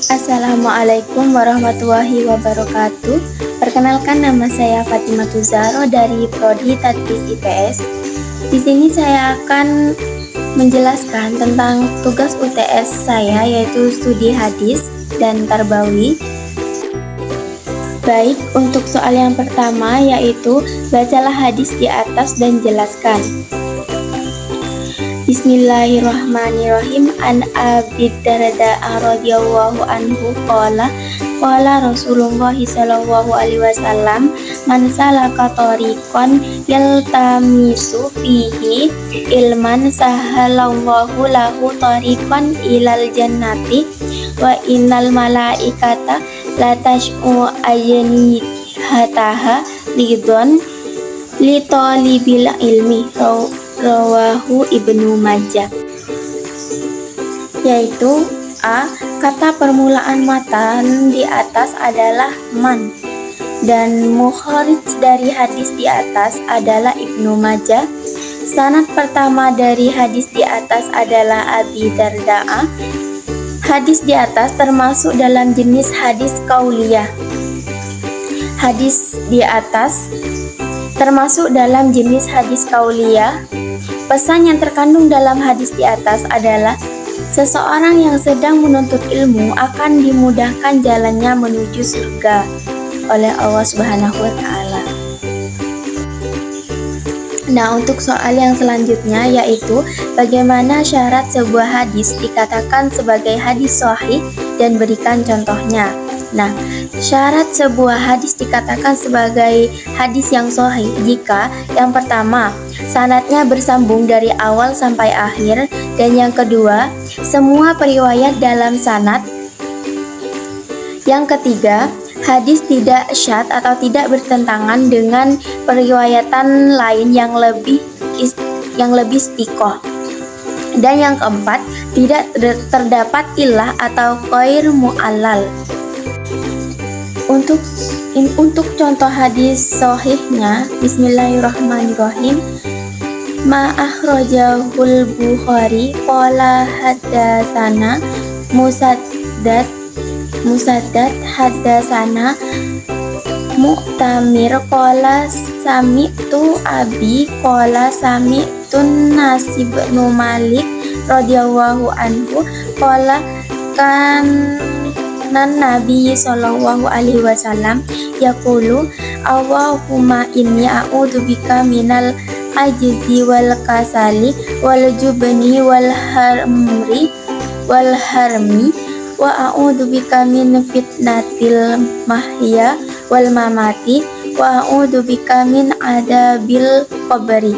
Assalamualaikum warahmatullahi wabarakatuh. Perkenalkan, nama saya Fatimah Tuzaro dari Prodi Tadris IPS. Di sini saya akan menjelaskan tentang tugas UTS saya, yaitu studi hadis dan tarbawi. Baik, untuk soal yang pertama yaitu bacalah hadis di atas dan jelaskan. Bismillahirrahmanirrahim. An Abi Darda radhiyallahu anhu qala Rasulullah sallallahu alaihi wasallam, man salaka tariqan yaltamisu fihi ilman sahalallahu lahu tariqan ilal jannati wa innal malaikata la tash'u ayni hataha lidon li talibil ilmi. Rawahu Ibnu Majah. Yaitu A. Kata permulaan matan di atas adalah man, dan mukharij dari hadis di atas adalah Ibnu Majah. Sanad pertama dari hadis di atas adalah Abi Darda. Hadis di atas termasuk dalam jenis hadis qauliyah. Hadis di atas termasuk dalam jenis hadis qauliyah. Pesan yang terkandung dalam hadis di atas adalah seseorang yang sedang menuntut ilmu akan dimudahkan jalannya menuju surga oleh Allah Subhanahu wa Ta'ala. Nah, untuk soal yang selanjutnya yaitu bagaimana syarat sebuah hadis dikatakan sebagai hadis sahih dan berikan contohnya. Nah, syarat sebuah hadis dikatakan sebagai hadis yang sahih jika yang pertama, sanadnya bersambung dari awal sampai akhir, dan yang kedua, semua periwayat dalam sanad. Yang ketiga, hadis tidak syadz atau tidak bertentangan dengan periwayatan lain yang lebih istiqoh. Dan yang keempat, tidak terdapat illah atau ghair mu'allal. Untuk contoh hadis sahihnya, bismillahirrahmanirrahim. Ma akhrajahul Bukhari qala haddatsana Musaddad haddatsana Mu'tamir qala sami'tu abi qala sami'tu Nasib bin Malik radhiyallahu anhu qala Nabi sallallahu alaihi wasallam yaqulu Allahumma inni a'udzubika minal ajzi wal kasali wal jubni wal harmi wa a'udzubika min fitnatil mahya wal mamati wa a'udzubika min adabil qabri.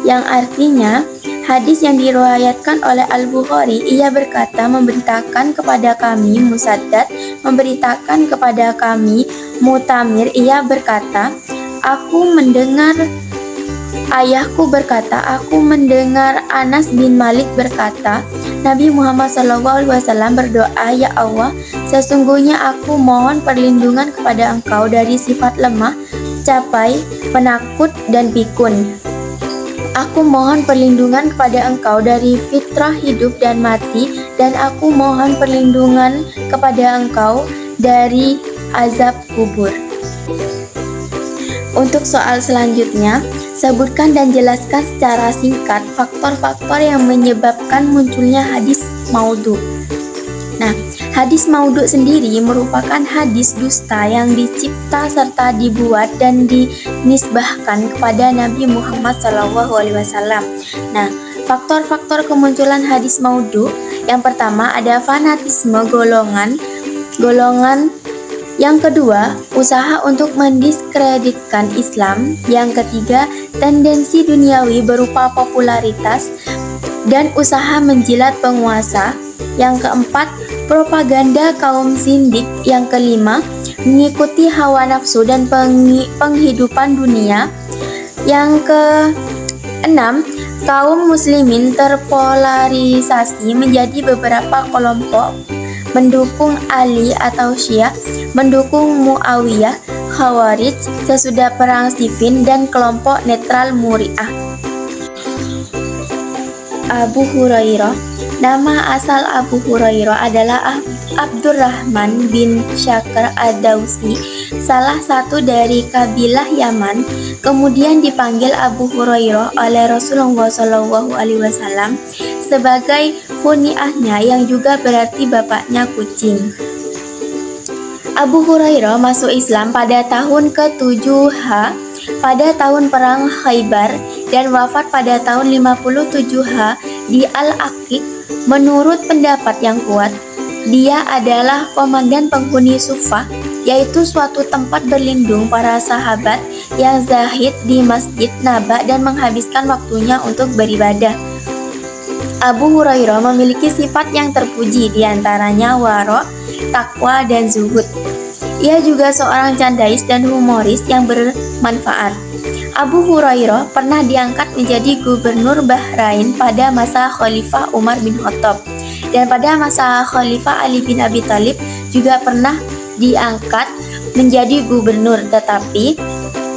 Yang artinya, hadis yang diriwayatkan oleh Al-Bukhari, ia berkata, memberitakan kepada kami Musaddad, memberitakan kepada kami Mu'tamir, ia berkata, ayahku berkata, aku mendengar Anas bin Malik berkata, Nabi Muhammad SAW berdoa, ya Allah, sesungguhnya aku mohon perlindungan kepada Engkau dari sifat lemah, capai, penakut, dan pikun. Aku mohon perlindungan kepada Engkau dari fitrah hidup dan mati, dan aku mohon perlindungan kepada Engkau dari azab kubur. Untuk soal selanjutnya, sebutkan dan jelaskan secara singkat faktor-faktor yang menyebabkan munculnya hadis maudhu. Nah, hadis maudhu sendiri merupakan hadis dusta yang dicipta serta dibuat dan dinisbahkan kepada Nabi Muhammad SAW. Nah, faktor-faktor kemunculan hadis maudhu, yang pertama ada fanatisme golongan. Yang kedua, usaha untuk mendiskreditkan Islam. Yang ketiga, tendensi duniawi berupa popularitas dan usaha menjilat penguasa. Yang keempat, propaganda kaum zindik. Yang kelima, mengikuti hawa nafsu dan penghidupan dunia. Yang keenam, kaum muslimin terpolarisasi menjadi beberapa kelompok, mendukung Ali atau Syiah, mendukung Muawiyah, Khawarij sesudah perang Siffin, dan kelompok netral Murji'ah. Abu Hurairah. Nama asal Abu Hurairah adalah Abdurrahman bin Syakr ad-Dausi, salah satu dari kabilah Yaman, kemudian dipanggil Abu Hurairah oleh Rasulullah SAW sebagai kuniahnya yang juga berarti bapaknya kucing. Abu Hurairah masuk Islam pada tahun ke-7 pada tahun perang Khaybar dan wafat pada tahun 57 di Al-Aqiq. Menurut pendapat yang kuat, dia adalah komandan penghuni Suffah, yaitu suatu tempat berlindung para sahabat yang zahid di Masjid Naba dan menghabiskan waktunya untuk beribadah. Abu Hurairah memiliki sifat yang terpuji, diantaranya waro', takwa, dan zuhud. Ia juga seorang candais dan humoris yang bermanfaat. Abu Hurairah pernah diangkat menjadi gubernur Bahrain pada masa Khalifah Umar bin Khattab, dan pada masa Khalifah Ali bin Abi Thalib juga pernah diangkat menjadi gubernur, tetapi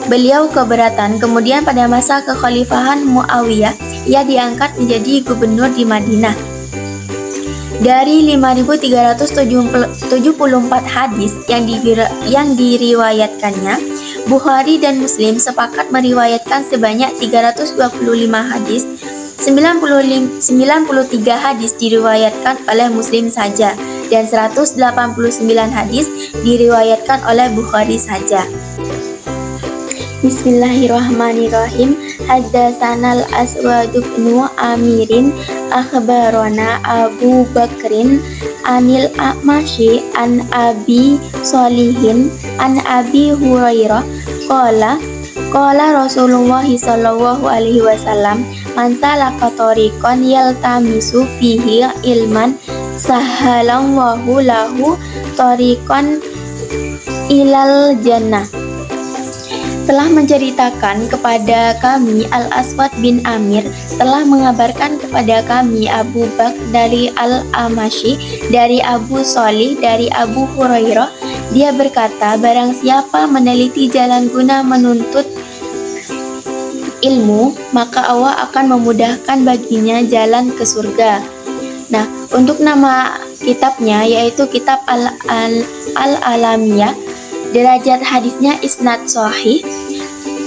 beliau keberatan. Kemudian pada masa kekhalifahan Muawiyah, ia diangkat menjadi gubernur di Madinah. Dari 5.374 hadis yang diriwayatkannya, Bukhari dan Muslim sepakat meriwayatkan sebanyak 325 hadis. 93 hadis diriwayatkan oleh Muslim saja dan 189 hadis diriwayatkan oleh Bukhari saja. Bismillahirrahmanirrahim. Haddatsanal Aswad bin Amirin akhbarana Abu Bakrin anil A'masyi an Abi Sholihin an Abi Hurairah qala Rasulullah sallallahu alaihi wasallam man salaka tariqan yaltamisu fihi ilman sahalallahu lahu tariqan ilal jannah. Telah menceritakan kepada kami Al-Aswad bin Amir telah mengabarkan kepada kami Abu Bakr dari Al-A'masyi dari Abu Sholih dari Abu Hurairah. Dia berkata, barang siapa meneliti jalan guna menuntut ilmu, maka Allah akan memudahkan baginya jalan ke surga. Nah, untuk nama kitabnya yaitu kitab Al-Alamiyah, derajat hadisnya isnad sahih.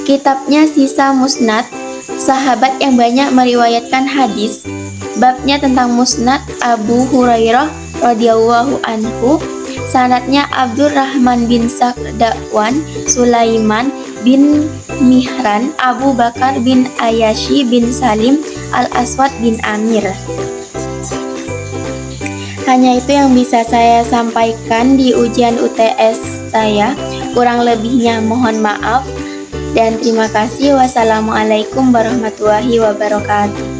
Kitabnya sisa musnad, sahabat yang banyak meriwayatkan hadis. Babnya tentang musnad Abu Hurairah radhiyallahu anhu. Sanadnya Abdurrahman bin Sakdawan, Sulaiman bin Mihran, Abu Bakar bin Ayyashi bin Salim, Al-Aswad bin Amir. Hanya itu yang bisa saya sampaikan di ujian UTS saya. Kurang lebihnya mohon maaf dan terima kasih. Wassalamualaikum warahmatullahi wabarakatuh.